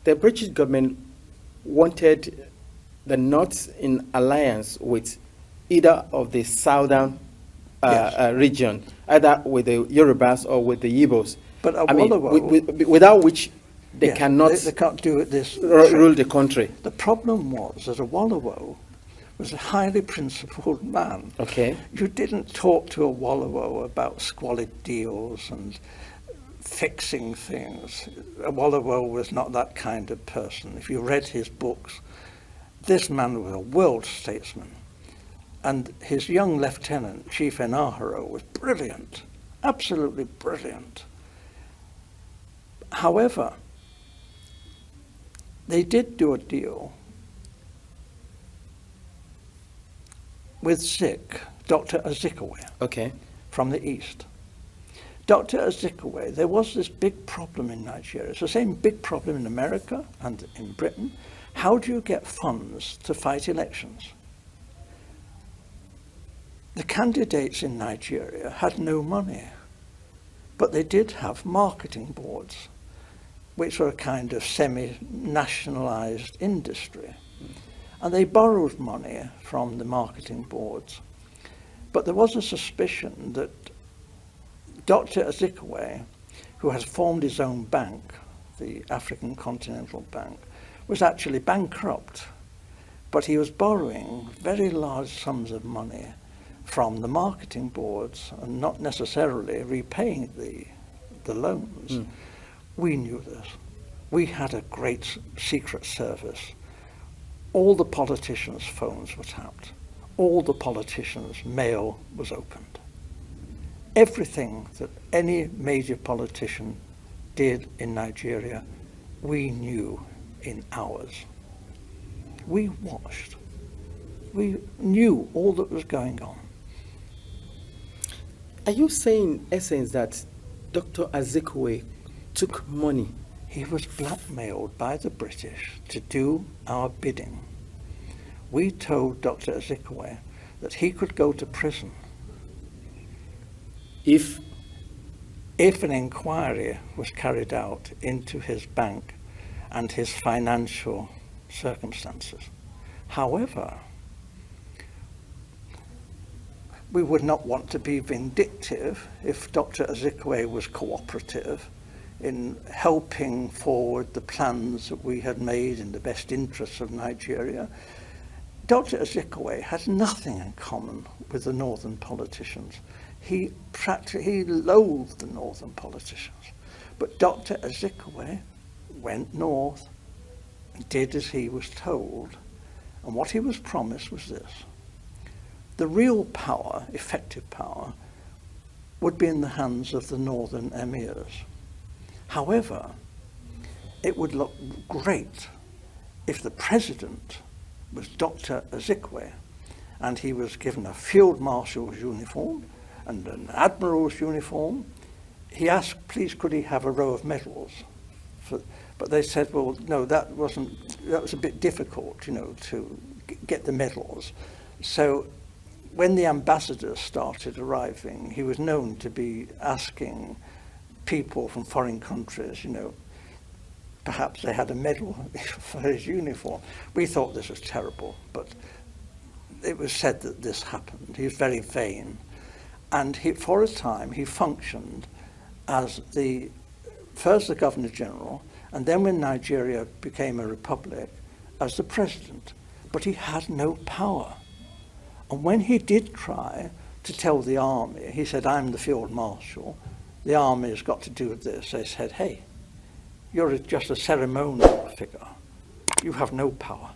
the British government wanted the North in alliance with either of the southern region, either with the Yorubas or with the Igbos. But without which they cannot they can't do it rule the country. The problem was that Awolowo was a highly principled man. Okay. You didn't talk to Awolowo about squalid deals and fixing things. Awolowo was not that kind of person. If you read his books, this man was a world statesman. And his young lieutenant, Chief Enaharo, was brilliant, absolutely brilliant. However, they did do a deal with Zik, Dr. Azikiwe, okay, from the east. Dr. Azikiwe, there was this big problem in Nigeria. It's the same big problem in America and in Britain. How do you get funds to fight elections? The candidates in Nigeria had no money, but they did have marketing boards, which were a kind of semi-nationalized industry. And they borrowed money from the marketing boards. But there was a suspicion that Dr. Azikiwe, who has formed his own bank, the African Continental Bank, was actually bankrupt. But he was borrowing very large sums of money from the marketing boards and not necessarily repaying the loans. Mm. We knew this. We had a great secret service. All the politicians' phones were tapped. All the politicians' mail was opened. Everything that any major politician did in Nigeria, we knew in hours. We watched. We knew all that was going on. Are you saying, in essence, that Dr. Azikiwe took money? He was blackmailed by the British to do our bidding. We told Dr. Azikiwe that he could go to prison if an inquiry was carried out into his bank and his financial circumstances. However, we would not want to be vindictive if Dr. Azikiwe was cooperative in helping forward the plans that we had made in the best interests of Nigeria. Dr. Azikiwe had nothing in common with the northern politicians. He loathed the northern politicians. But Dr. Azikiwe went north and did as he was told. And what he was promised was this: the real power, effective power, would be in the hands of the northern emirs. However, it would look great if the president was Dr. Azikiwe and he was given a field marshal's uniform and an admiral's uniform. He asked, please, could he have a row of medals? But they said, well, no, that was a bit difficult, to get the medals. So when the ambassadors started arriving, he was known to be asking people from foreign countries, perhaps they had a medal for his uniform. We thought this was terrible, but it was said that this happened. He was very vain. And for a time, he functioned as first the Governor General, and then when Nigeria became a republic, as the president. But he had no power. And when he did try to tell the army, he said, I'm the field marshal, the army has got to do this. They said, hey, you're just a ceremonial figure. You have no power.